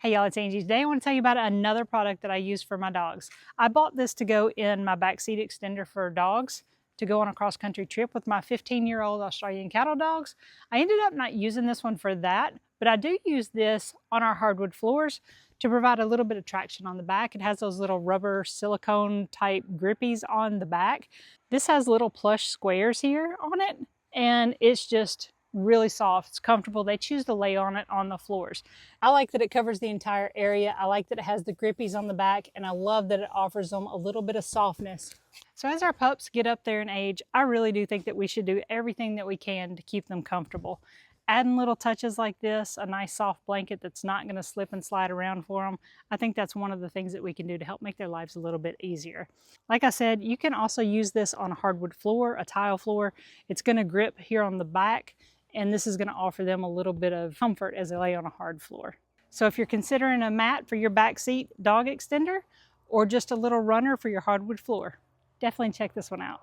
Hey y'all, it's Angie. Today I want to tell you about another product that I use for my dogs. I bought this to go in my backseat extender for dogs to go on a cross-country trip with my 15-year-old Australian cattle dogs. I ended up not using this one for that, but I do use this on our hardwood floors to provide a little bit of traction on the back. It has those little rubber silicone type grippies on the back. This has little plush squares here on it, and it's just really soft. It's comfortable. They choose to lay on it on the floors. I like that it covers the entire area. I like that it has the grippies on the back, and I love that it offers them a little bit of softness. So as our pups get up there in age, I really do think that we should do everything that we can to keep them comfortable. Adding little touches like this, a nice soft blanket that's not going to slip and slide around for them, I think that's one of the things that we can do to help make their lives a little bit easier. Like I said, you can also use this on a hardwood floor, a tile floor. It's going to grip here on the back, and this is going to offer them a little bit of comfort as they lay on a hard floor. So if you're considering a mat for your backseat dog extender or just a little runner for your hardwood floor, definitely check this one out.